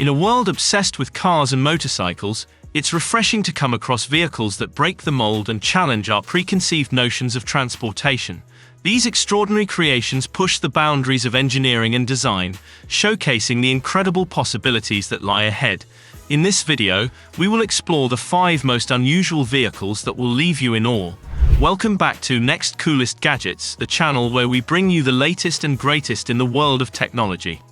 In a world obsessed with cars and motorcycles, it's refreshing to come across vehicles that break the mold and challenge our preconceived notions of transportation. These extraordinary creations push the boundaries of engineering and design, showcasing the incredible possibilities that lie ahead. In this video, we will explore the 5 most unusual vehicles that will leave you in awe. Welcome back to Next Coolest Gadgets, the channel where we bring you the latest and greatest in the world of technology.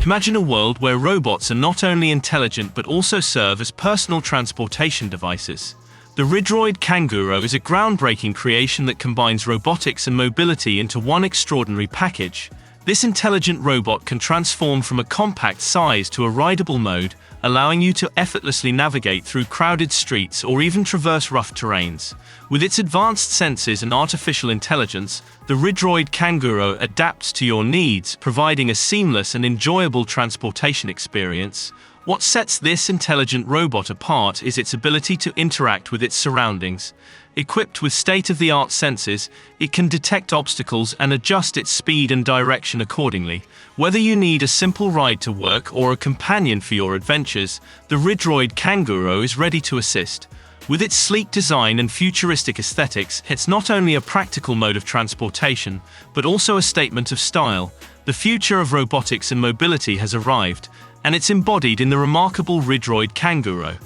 Imagine a world where robots are not only intelligent but also serve as personal transportation devices. The Redroid kanguro is a groundbreaking creation that combines robotics and mobility into one extraordinary package. This intelligent robot can transform from a compact size to a rideable mode, allowing you to effortlessly navigate through crowded streets or even traverse rough terrains. With its advanced senses and artificial intelligence, the Redroid kanguro adapts to your needs, providing a seamless and enjoyable transportation experience. What sets this intelligent robot apart is its ability to interact with its surroundings. Equipped with state-of-the-art sensors, it can detect obstacles and adjust its speed and direction accordingly. Whether you need a simple ride to work or a companion for your adventures, the Redroid kanguro is ready to assist. With its sleek design and futuristic aesthetics, it's not only a practical mode of transportation, but also a statement of style. The future of robotics and mobility has arrived, and it's embodied in the remarkable Redroid kanguro.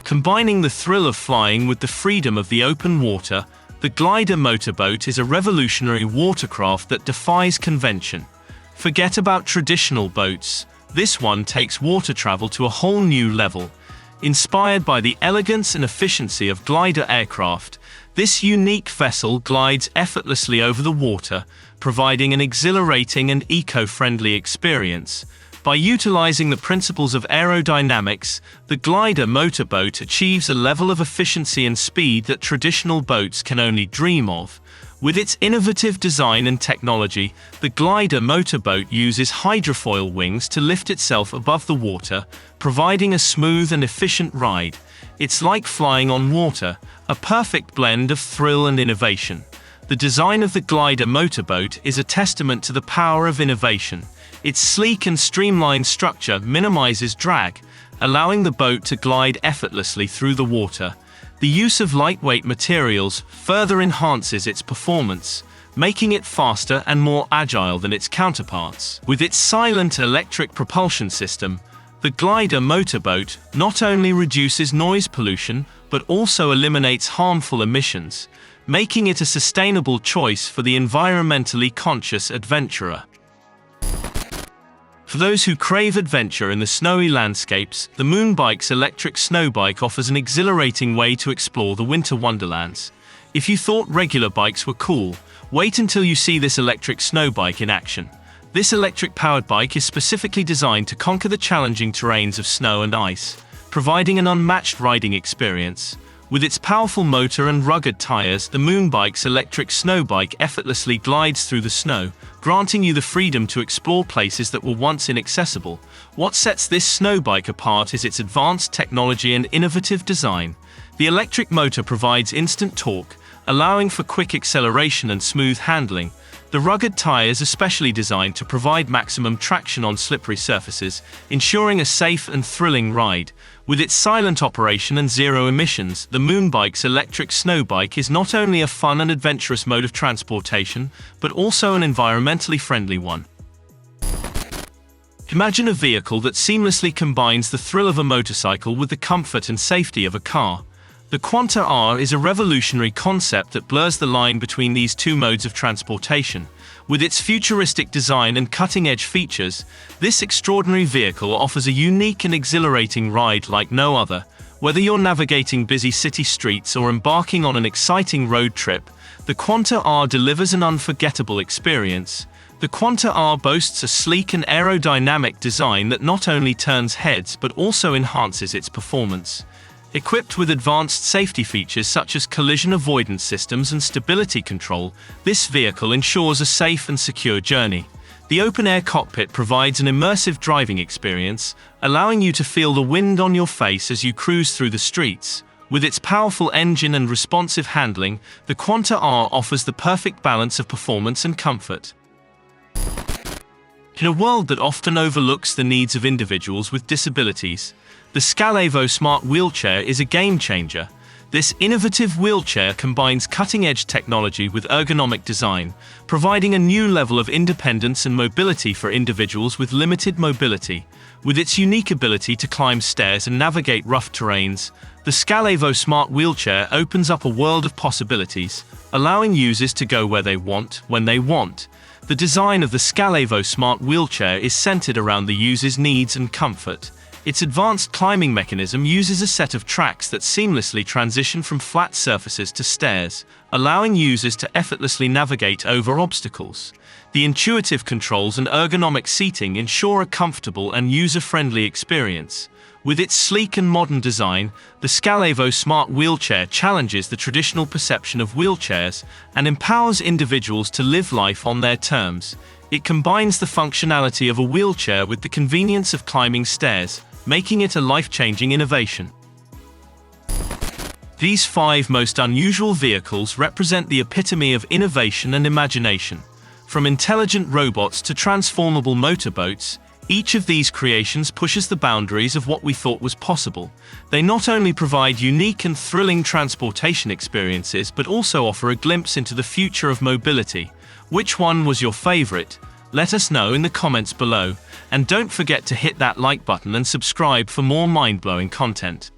Combining the thrill of flying with the freedom of the open water, the glider motorboat is a revolutionary watercraft that defies convention. Forget about traditional boats. This one takes water travel to a whole new level. Inspired by the elegance and efficiency of glider aircraft, this unique vessel glides effortlessly over the water, providing an exhilarating and eco-friendly experience. By utilizing the principles of aerodynamics, the glider motorboat achieves a level of efficiency and speed that traditional boats can only dream of. With its innovative design and technology, the glider motorboat uses hydrofoil wings to lift itself above the water, providing a smooth and efficient ride. It's like flying on water, a perfect blend of thrill and innovation. The design of the glider motorboat is a testament to the power of innovation. Its sleek and streamlined structure minimizes drag, allowing the boat to glide effortlessly through the water. The use of lightweight materials further enhances its performance, making it faster and more agile than its counterparts. With its silent electric propulsion system, the glider motorboat not only reduces noise pollution but also eliminates harmful emissions, making it a sustainable choice for the environmentally conscious adventurer. For those who crave adventure in the snowy landscapes, the Moonbike's electric snowbike offers an exhilarating way to explore the winter wonderlands. If you thought regular bikes were cool, wait until you see this electric snowbike in action. This electric-powered bike is specifically designed to conquer the challenging terrains of snow and ice, providing an unmatched riding experience. With its powerful motor and rugged tires, the Moonbike's electric snowbike effortlessly glides through the snow, granting you the freedom to explore places that were once inaccessible. What sets this snowbike apart is its advanced technology and innovative design. The electric motor provides instant torque, allowing for quick acceleration and smooth handling. The rugged tires are specially designed to provide maximum traction on slippery surfaces, ensuring a safe and thrilling ride. With its silent operation and zero emissions, the Moonbike's electric snowbike is not only a fun and adventurous mode of transportation, but also an environmentally friendly one. Imagine a vehicle that seamlessly combines the thrill of a motorcycle with the comfort and safety of a car. The Quant R is a revolutionary concept that blurs the line between these two modes of transportation. With its futuristic design and cutting-edge features, this extraordinary vehicle offers a unique and exhilarating ride like no other. Whether you're navigating busy city streets or embarking on an exciting road trip, the Quant R delivers an unforgettable experience. The Quant R boasts a sleek and aerodynamic design that not only turns heads but also enhances its performance. Equipped with advanced safety features such as collision avoidance systems and stability control, this vehicle ensures a safe and secure journey. The open-air cockpit provides an immersive driving experience, allowing you to feel the wind on your face as you cruise through the streets. With its powerful engine and responsive handling, the Quant R offers the perfect balance of performance and comfort. In a world that often overlooks the needs of individuals with disabilities, the Scalo Smart Wheelchair is a game-changer. This innovative wheelchair combines cutting-edge technology with ergonomic design, providing a new level of independence and mobility for individuals with limited mobility. With its unique ability to climb stairs and navigate rough terrains, the Scalo Smart Wheelchair opens up a world of possibilities, allowing users to go where they want, when they want. The design of the Scalo Smart Wheelchair is centered around the user's needs and comfort. Its advanced climbing mechanism uses a set of tracks that seamlessly transition from flat surfaces to stairs, allowing users to effortlessly navigate over obstacles. The intuitive controls and ergonomic seating ensure a comfortable and user-friendly experience. With its sleek and modern design, the Scalo Smart Wheelchair challenges the traditional perception of wheelchairs and empowers individuals to live life on their terms. It combines the functionality of a wheelchair with the convenience of climbing stairs, making it a life-changing innovation. These 5 most unusual vehicles represent the epitome of innovation and imagination. From intelligent robots to transformable motorboats, each of these creations pushes the boundaries of what we thought was possible. They not only provide unique and thrilling transportation experiences, but also offer a glimpse into the future of mobility. Which one was your favorite? Let us know in the comments below. And don't forget to hit that like button and subscribe for more mind-blowing content.